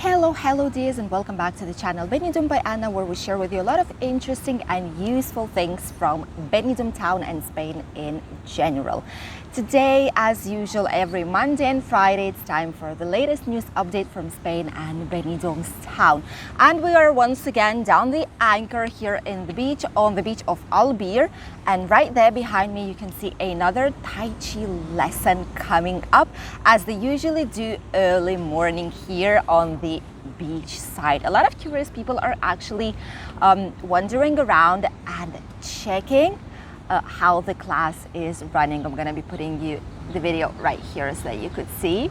Hello dears, and welcome back to the channel Benidorm by Anna, where we share with you a lot of interesting and useful things from Benidorm town and Spain in general. Today, as usual, every Monday and Friday, it's time for the latest news update from Spain and Benidorm's town. And we are once again down the anchor here on the beach of Albir. And right there behind me, you can see another Tai Chi lesson coming up, as they usually do early morning here on the beach side. A lot of curious people are actually wandering around and checking how the class is running. I'm gonna be putting you the video right here so that you could see.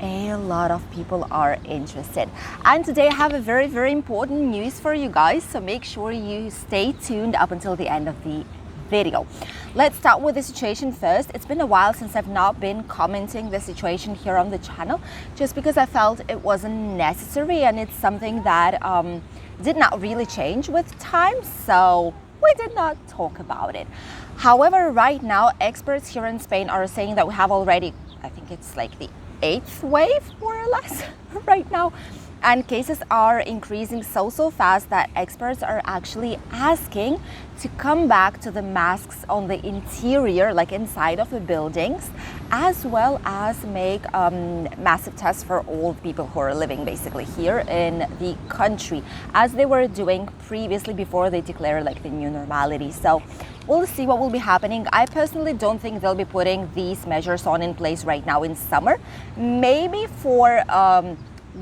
A lot of people are interested, and today I have a very important news for you guys, so make sure you stay tuned up until the end of the video. Let's start with the situation first. It's been a while since I've not been commenting the situation here on the channel, just because I felt it wasn't necessary, and it's something that did not really change with time, so we did not talk about it. However, right now experts here in Spain are saying that we have already, I think it's like the 8th wave more or less right now, and cases are increasing so fast that experts are actually asking to come back to the masks on the interior, like inside of the buildings, as well as make massive tests for all people who are living basically here in the country, as they were doing previously before they declare like the new normality. So we'll see what will be happening. I personally don't think they'll be putting these measures on in place right now in summer. Maybe for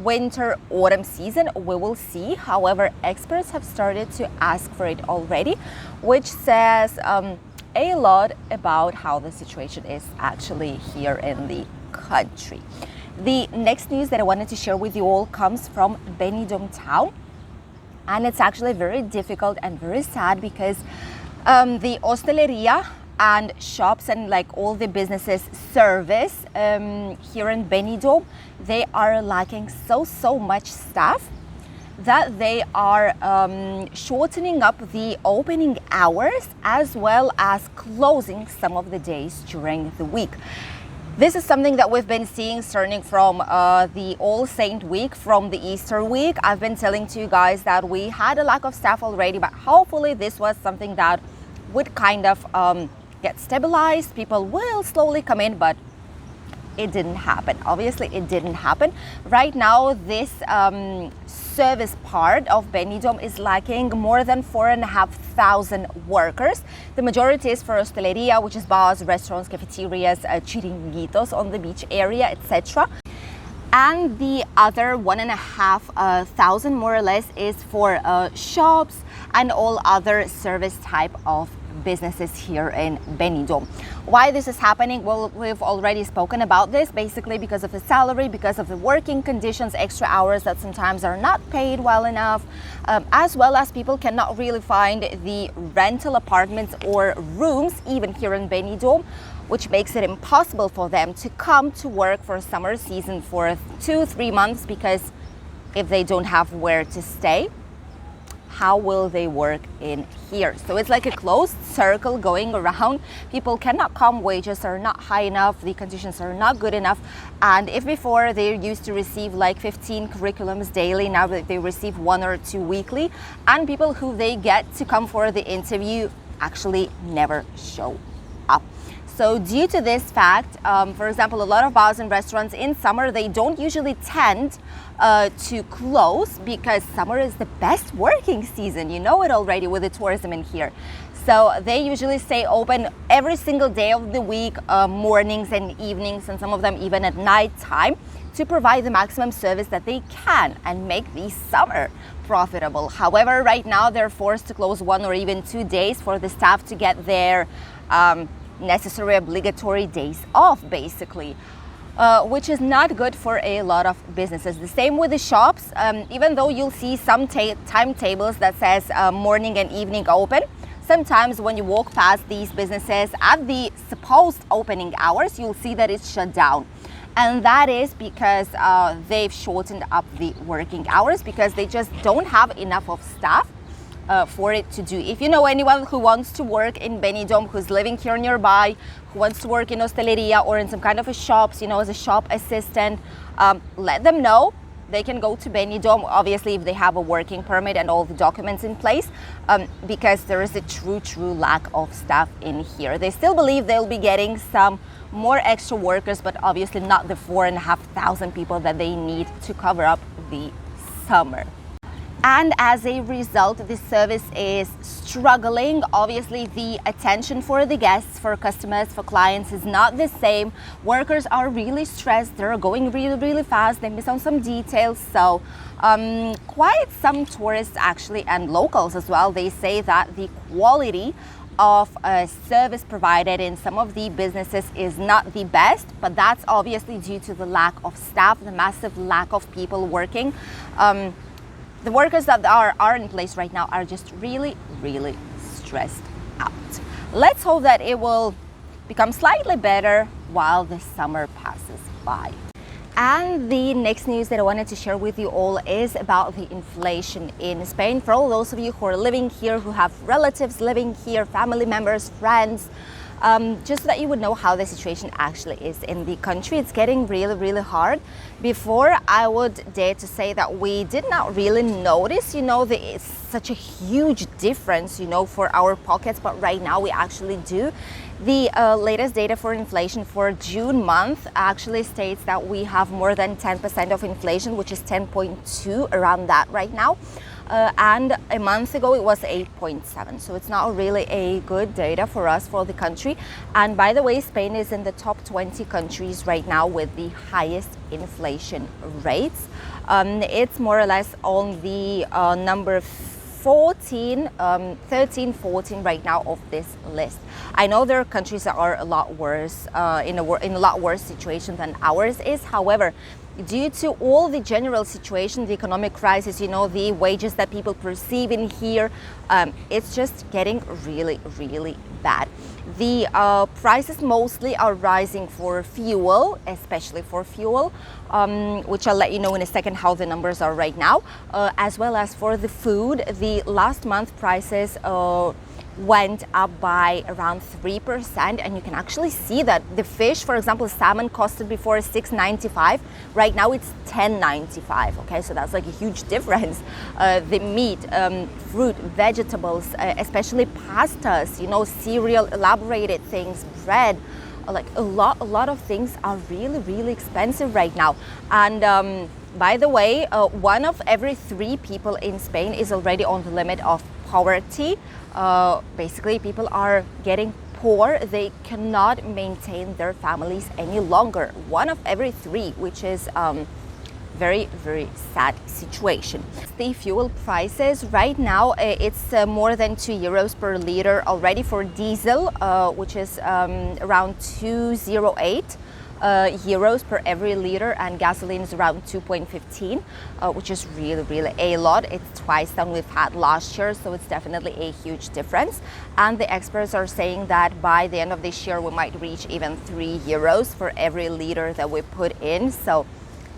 winter autumn season, we will see. However, experts have started to ask for it already, which says a lot about how the situation is actually here in the country. The next news that I wanted to share with you all comes from Benidorm town, and it's actually very difficult and very sad because the hosteleria and shops and like all the businesses service here in Benidorm, they are lacking so much staff that they are shortening up the opening hours, as well as closing some of the days during the week. This is something that we've been seeing starting from the All Saint week, from the Easter week. I've been telling to you guys that we had a lack of staff already, but hopefully this was something that would kind of get stabilized. People will slowly come in, but it didn't happen. Obviously, it didn't happen. Right now, this service part of Benidorm is lacking more than 4,500 workers. The majority is for hosteleria, which is bars, restaurants, cafeterias, chiringuitos on the beach area, etc. And the other 1,500 more or less is for shops and all other service type of businesses here in Benidorm. Why this is happening? Well, we've already spoken about this, basically because of the salary, because of the working conditions, extra hours that sometimes are not paid well enough, as well as people cannot really find the rental apartments or rooms even here in Benidorm, which makes it impossible for them to come to work for summer season for 2-3 months, because if they don't have where to stay, how will they work in here? So it's like a closed circle going around. People cannot come, wages are not high enough, the conditions are not good enough. And if before they used to receive like 15 curriculums daily, now that they receive 1 or 2 weekly, and people who they get to come for the interview actually never show up. So due to this fact, for example, a lot of bars and restaurants in summer, they don't usually tend to close, because summer is the best working season. You know it already with the tourism in here. So they usually stay open every single day of the week, mornings and evenings, and some of them even at night time, to provide the maximum service that they can and make the summer profitable. However, right now they're forced to close 1 or even 2 days for the staff to get their necessary obligatory days off, basically, which is not good for a lot of businesses. The same with the shops. Even though you'll see some timetables that says morning and evening open, sometimes when you walk past these businesses at the supposed opening hours, you'll see that it's shut down. And that is because they've shortened up the working hours, because they just don't have enough of staff for it to do. If you know anyone who wants to work in Benidorm, who's living here nearby, who wants to work in hosteleria or in some kind of a shops, as a shop assistant, let them know. They can go to Benidorm, obviously, if they have a working permit and all the documents in place, because there is a true lack of staff in here. They still believe they'll be getting some more extra workers, but obviously not the 4,500 people that they need to cover up the summer. And as a result, the service is struggling. Obviously, the attention for the guests, for customers, for clients is not the same. Workers are really stressed. They're going really fast. They miss on some details. So quite some tourists actually, and locals as well, they say that the quality of service provided in some of the businesses is not the best, but that's obviously due to the lack of staff, the massive lack of people working. The workers that are in place right now are just really stressed out. Let's hope that it will become slightly better while the summer passes by. And the next news that I wanted to share with you all is about the inflation in Spain. For all those of you who are living here, who have relatives living here, family members, friends, just so that you would know how the situation actually is in the country. It's getting really hard. Before, I would dare to say that we did not really notice, it's such a huge difference, for our pockets, but right now we actually do. The latest data for inflation for June month actually states that we have more than 10% of inflation, which is 10.2 around that right now. And a month ago it was 8.7, so it's not really a good data for us, for the country. And by the way, Spain is in the top 20 countries right now with the highest inflation rates. It's more or less on the number 13, 14 right now of this list. I know there are countries that are a lot worse, in a lot worse situation than ours is. However, due to all the general situation, the economic crisis, the wages that people perceive in here, it's just getting really bad. The prices mostly are rising for fuel, especially for fuel, which I'll let you know in a second how the numbers are right now, as well as for the food. The last month prices went up by around 3%, and you can actually see that the fish, for example, salmon costed before $6.95, right now it's $10.95. Okay, so that's like a huge difference. The meat, fruit, vegetables, especially pastas, cereal, elaborated things, bread, like a lot of things are really expensive right now. And by the way, 1 of every 3 people in Spain is already on the limit of poverty. Basically, people are getting poor. They cannot maintain their families any longer. 1 of every 3, which is very sad situation. The fuel prices right now, it's more than €2 per liter already for diesel, which is around 208 euros per every liter, and gasoline is around 2.15, which is really a lot. It's twice than we've had last year, so it's definitely a huge difference. And the experts are saying that by the end of this year we might reach even €3 for every liter that we put in. So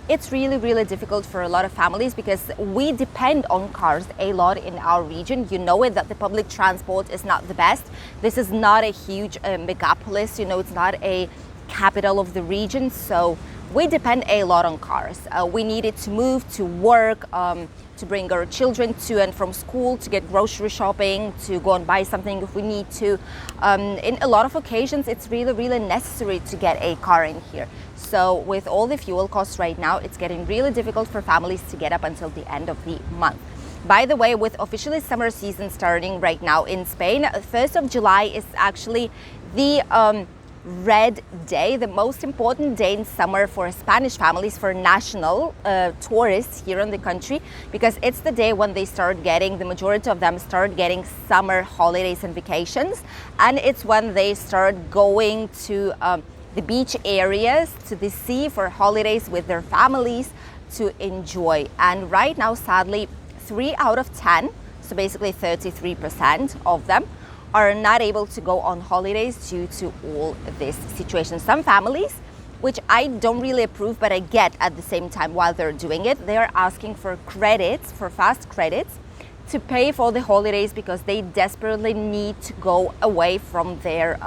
it's really difficult for a lot of families, because we depend on cars a lot in our region. You know it, that the public transport is not the best. This is not a huge megapolis, it's not a capital of the region, so we depend a lot on cars. We need it to move, to work, to bring our children to and from school, to get grocery shopping, to go and buy something if we need to. In a lot of occasions, it's really necessary to get a car in here. So with all the fuel costs right now, it's getting really difficult for families to get up until the end of the month. By the way, with officially summer season starting right now in Spain, 1st of July is actually the red day, the most important day in summer for Spanish families, for national tourists here in the country, because it's the day when they start getting, the majority of them start getting summer holidays and vacations, and it's when they start going to the beach areas, to the sea for holidays with their families to enjoy. And right now, sadly, 3 out of 10, so basically 33% of them, are not able to go on holidays due to all this situation. Some families, which I don't really approve, but I get at the same time while they're doing it, they are asking for credits, for fast credits, to pay for the holidays because they desperately need to go away from their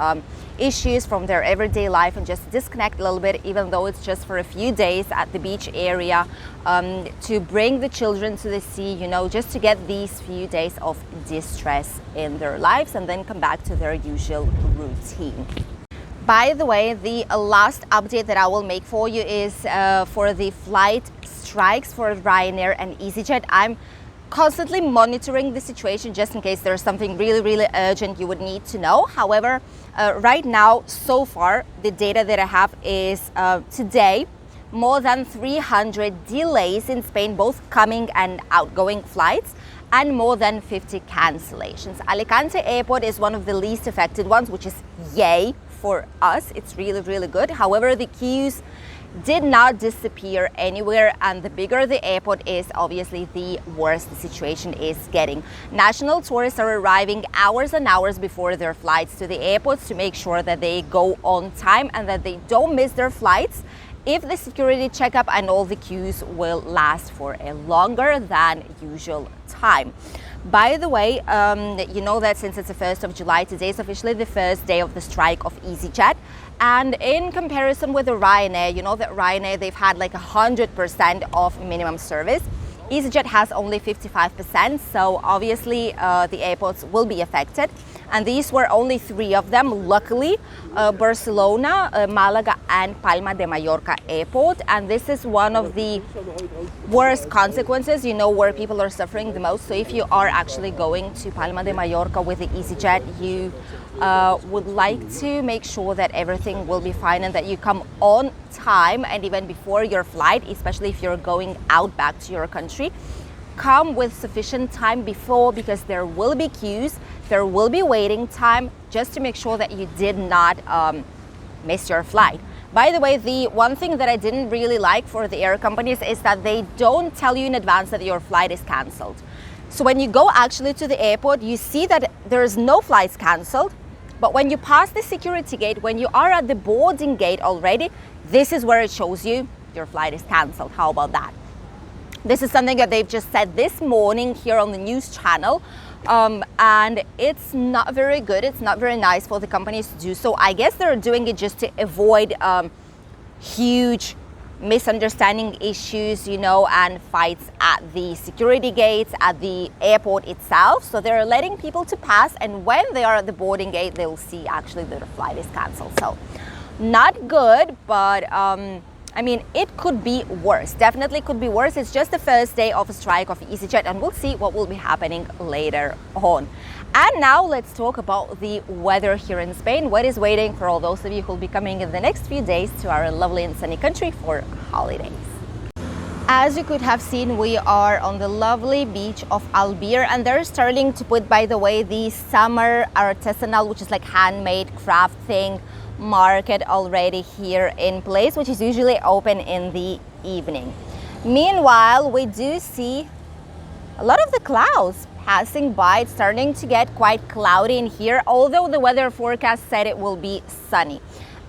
issues, from their everyday life, and just disconnect a little bit, even though it's just for a few days at the beach area, to bring the children to the sea, you know, just to get these few days of distress in their lives and then come back to their usual routine. By the way, the last update that I will make for you is for the flight strikes for Ryanair and Easyjet. I'm constantly monitoring the situation just in case there's something really urgent you would need to know. However, right now, so far, the data that I have is today, more than 300 delays in Spain, both coming and outgoing flights, and more than 50 cancellations. Alicante Airport is one of the least affected ones, which is yay for us. It's really good. However, the queues did not disappear anywhere, and the bigger the airport is, obviously the worse the situation is getting. National tourists are arriving hours and hours before their flights to the airports to make sure that they go on time and that they don't miss their flights if the security checkup and all the queues will last for a longer than usual time. By the way, you know that since it's the 1st of July, today is officially the first day of the strike of Easyjet. And in comparison with the Ryanair, you know that Ryanair, they've had like 100% of minimum service. Easyjet has only 55%, so obviously the airports will be affected. And these were only 3 of them, luckily, Barcelona, Malaga and Palma de Mallorca airport. And this is one of the worst consequences, you know, where people are suffering the most. So if you are actually going to Palma de Mallorca with the Easyjet, you would like to make sure that everything will be fine and that you come on time, and even before your flight, especially if you're going out back to your country, come with sufficient time before, because there will be queues, there will be waiting time, just to make sure that you did not miss your flight. By the way, the one thing that I didn't really like for the air companies is that they don't tell you in advance that your flight is cancelled. So when you go actually to the airport, you see that there is no flights cancelled, but when you pass the security gate, when you are at the boarding gate already, this is where it shows you your flight is cancelled. How about that? This is something that they've just said this morning here on the news channel, and it's not very good. It's not very nice for the companies to do so. I guess they're doing it just to avoid huge misunderstanding issues, you know, and fights at the security gates, at the airport itself. So they're letting people to pass, and when they are at the boarding gate, they'll see actually that the flight is cancelled. So not good, but I mean, it could be worse. Definitely could be worse. It's just the first day of a strike of Easyjet, and we'll see what will be happening later on. And now let's talk about the weather here in Spain. What is waiting for all those of you who will be coming in the next few days to our lovely and sunny country for holidays. As you could have seen, we are on the lovely beach of Albir, and they're starting to put, by the way, the summer artisanal, which is like handmade craft thing, market already here in place, which is usually open in the evening. Meanwhile, we do see a lot of the clouds passing by. It's starting to get quite cloudy in here, although the weather forecast said it will be sunny.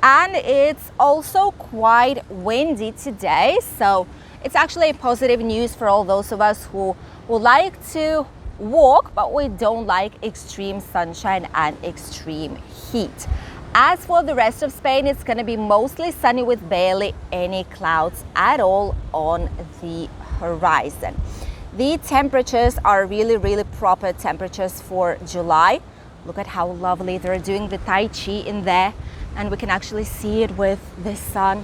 And it's also quite windy today, so it's actually positive news for all those of us who would like to walk, but we don't like extreme sunshine and extreme heat. As for the rest of Spain, it's going to be mostly sunny with barely any clouds at all on the horizon. The temperatures are really proper temperatures for July. Look at how lovely they're doing the Tai Chi in there, and we can actually see it with the sun.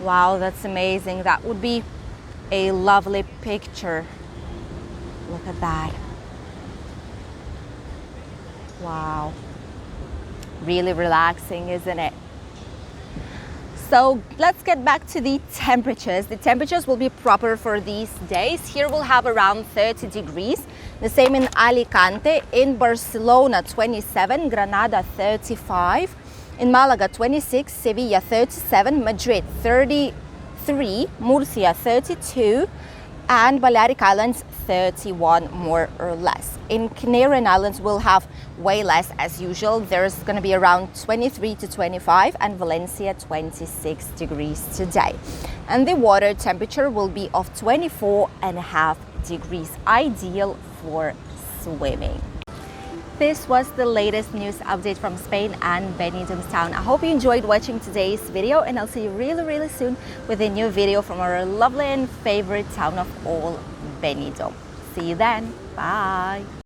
Wow, that's amazing. That would be a lovely picture. Look at that. Wow. Really relaxing, isn't it? So let's get back to the temperatures. The temperatures will be proper for these days. Here we'll have around 30 degrees. The same in Alicante, in Barcelona 27, Granada 35, in Malaga 26, Sevilla 37, Madrid 33, Murcia 32, and Balearic Islands 31 more or less. In Canarian Islands we'll have way less as usual. There's going to be around 23 to 25, and Valencia 26 degrees today. And the water temperature will be of 24.5 degrees, ideal for swimming. This was the latest news update from Spain and Benidorm town. I hope you enjoyed watching today's video, and I'll see you really soon with a new video from our lovely and favorite town of all, Benidorm. See you then. Bye.